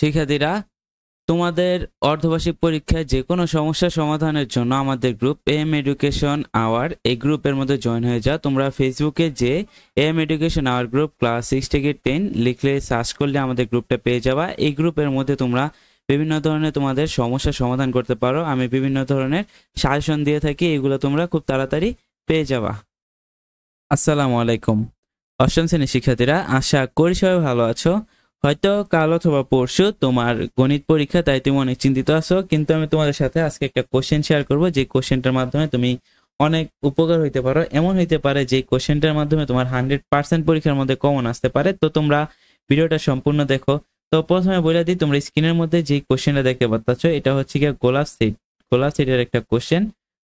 শিক্ষার্থীরা, তোমাদের অর্ধবার্ষিক পরীক্ষায় যে কোনো সমস্যা সমাধানের জন্য আমাদের গ্রুপ এম এডুকেশন আওয়ার এই গ্রুপের মধ্যে জয়েন হয়ে যাও। তোমরা ফেসবুকে যে M education our group class 6 থেকে 10 লিখলে সার্চ করলে আমাদের গ্রুপটা পেয়ে যাবা। এই গ্রুপের মধ্যে তোমরা বিভিন্ন ধরনের তোমাদের সমস্যা সমাধান করতে পারো। আমি বিভিন্ন ধরনের সাজেশন দিয়ে থাকি, এগুলো তোমরা খুব তাড়াতাড়ি পেয়ে যাবা। আসসালামু আলাইকুম অষ্টম শ্রেণীর শিক্ষার্থীরা, আশা করি সবাই ভালো আছো। হয়তো কাল অথবা পরশু তোমার গণিত পরীক্ষা, তাই তুমি অনেক চিন্তিত আছো। কিন্তু আমি তোমাদের সাথে আজকে একটা কোশ্চেন শেয়ার করবো, যে কোশ্চেনটার মাধ্যমে তুমি অনেক উপকার হইতে পারো। এমন হইতে পারে যে কোশ্চেনটার মাধ্যমে তোমার 100% পরীক্ষার মধ্যে কমন আসতে পারে। তো তোমরা ভিডিওটা সম্পূর্ণ দেখো। তো প্রথমে বলে দিই, তোমরা স্ক্রিনের মধ্যে যে কোশ্চেনটা দেখতে পাচ্ছ, এটা হচ্ছে কি গোলাপ সেট। গোলাপ সেটের একটা কোশ্চেন।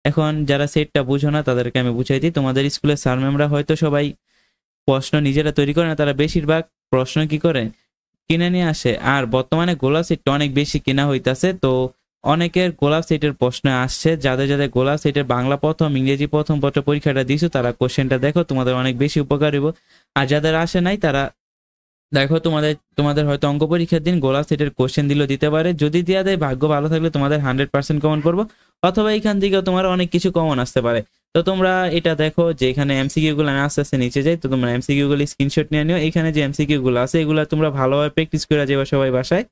এখন যারা সেটটা বুঝো না তাদেরকে আমি বুঝাই দিই। তোমাদের স্কুলের স্যার ম্যামরা হয়তো সবাই প্রশ্ন নিজেরা তৈরি করে না, তারা বেশিরভাগ প্রশ্ন কি করে কিনে নিয়ে আসে। আর বর্তমানে গোলাপ সেটটা অনেক বেশি কেনা হইতাছে। তো অনেকের গোলাপ সেটের প্রশ্ন আসছে। যাদের যাদের গোলাপ সেটের বাংলা প্রথম, ইংরেজি প্রথম পত্র পরীক্ষাটা দিছো, তারা কোশ্চেনটা দেখো, তোমাদের অনেক বেশি উপকার হইব। আর যাদের আসে নাই তারা দেখো, তোমাদের হয়তো অঙ্ক পরীক্ষার দিন গোলাপ সেটের কোশ্চেন দিলেও দিতে পারে। যদি দেওয়া দেয়, ভাগ্য ভালো থাকলে তোমাদের 100% কমন করবো, অথবা এখান থেকেও তোমার অনেক কিছু কমন আসতে পারে। তো তোমরা এটা দেখো যে এখানে এমসিকিউ গুলো, আমি আস্তে আস্তে নিচে যাই। তো তোমরা এমসিকিউ গুলো স্ক্রিনশট নিয়ে নিও। এখানে যে এমসিকিউ গুলো আছে, এগুলো তোমরা ভালোভাবে প্র্যাকটিস করে যাবে সবাই বাসায়।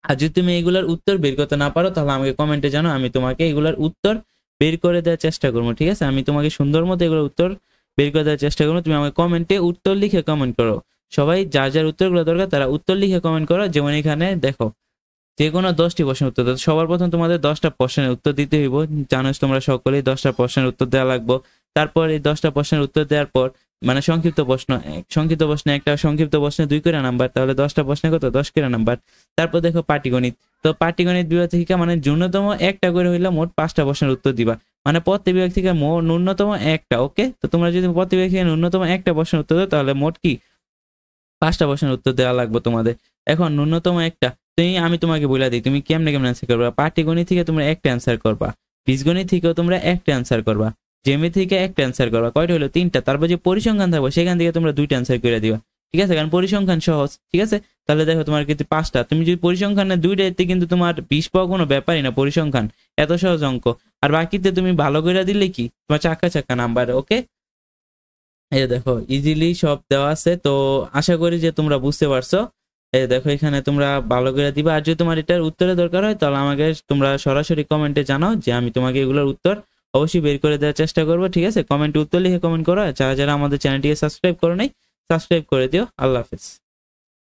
আর যদি তুমি এগুলার উত্তর বের করতে না পারো, তাহলে আমাকে কমেন্টে জানো, আমি তোমাকে এগুলার উত্তর বের করে দেওয়ার চেষ্টা করবো। ঠিক আছে, আমি তোমাকে সুন্দর মতো এগুলোর উত্তর বের করে দেওয়ার চেষ্টা করবো। তুমি আমাকে কমেন্টে উত্তর লিখে কমেন্ট করো। সবাই যার যার উত্তরগুলো দরকার তারা উত্তর লিখে কমেন্ট করো। যেমন এখানে দেখো, যে কোনো 10টি প্রশ্নের উত্তর দাও। সবার প্রথম তোমাদের 10টা প্রশ্নের উত্তর দিতে হইব। জানো তোমরা সকলেই 10টা প্রশ্নের উত্তর দেওয়া লাগবে। তারপর এই 10টা প্রশ্নের উত্তর দেওয়ার পর, মানে সংক্ষিপ্ত প্রশ্নে একটা, সংক্ষিপ্ত প্রশ্নে 2 করে নাম্বার, তাহলে 10টা প্রশ্নে কত, 10 করে নাম্বার। তারপর দেখো পাটিগণিত। তো পাটিগণিত বিভাগ থেকে মানে ন্যূনতম একটা করে হইলে মোট 5টা প্রশ্নের উত্তর দিবা। মানে প্রতি বিভাগ থেকে ন্যূনতম একটা। ওকে, তো তোমরা যদি প্রতি বিভাগ থেকে ন্যূনতম একটা প্রশ্নের উত্তর দাও, তাহলে মোট কি 5টা প্রশ্নের উত্তর দেওয়া লাগবে তোমাদের। এখন ন্যূনতম একটা, আমি তোমাকে বলে দিই তুমি কেমনে কেমন অ্যান্সার করবা। পাটিগণিত থেকে তোমরা একটা অ্যান্সার করবা, বীজগণিত থেকেও তোমরা একটা অ্যান্সার করবা, জ্যামিতি থেকে একটা অ্যান্সার করবা। কয়টা হলো, 3টা। তারপর যে পরিসংখ্যান থাকবে সেখান থেকে তোমরা 2টা অ্যান্সার করে দিবা। ঠিক আছে, কারণ পরিসংখ্যান সহজ। ঠিক আছে, তাহলে দেখো তোমার কিন্তু 5টা। তুমি যদি পরিসংখ্যানে 2টাতে, কিন্তু তোমার 20 পাওয়া কোনো ব্যাপারই না। পরিসংখ্যান এত সহজ অঙ্ক। আর বাকিতে তুমি ভালো করে দিলে কি তোমার চাক্কা চাক্কা নাম্বার। ওকে, এই দেখো ইজিলি সব দেওয়া আছে। তো আশা করি যে তোমরা বুঝতে পারছো। এই দেখো এখানে তোমরা ভালো করে দিবা। আর যদি তোমার এটার উত্তরের দরকার হয়, তাহলে আমাকে তোমরা সরাসরি কমেন্টে জানাও, যে আমি তোমাকে এগুলোর উত্তর অবশ্যই বের করে দেওয়ার চেষ্টা করবো। ঠিক আছে, কমেন্টে উত্তর লিখে কমেন্ট করো। যারা যারা আমাদের চ্যানেলটিকে সাবস্ক্রাইব করো নাই, সাবস্ক্রাইব করে দিও। আল্লাহ হাফেজ।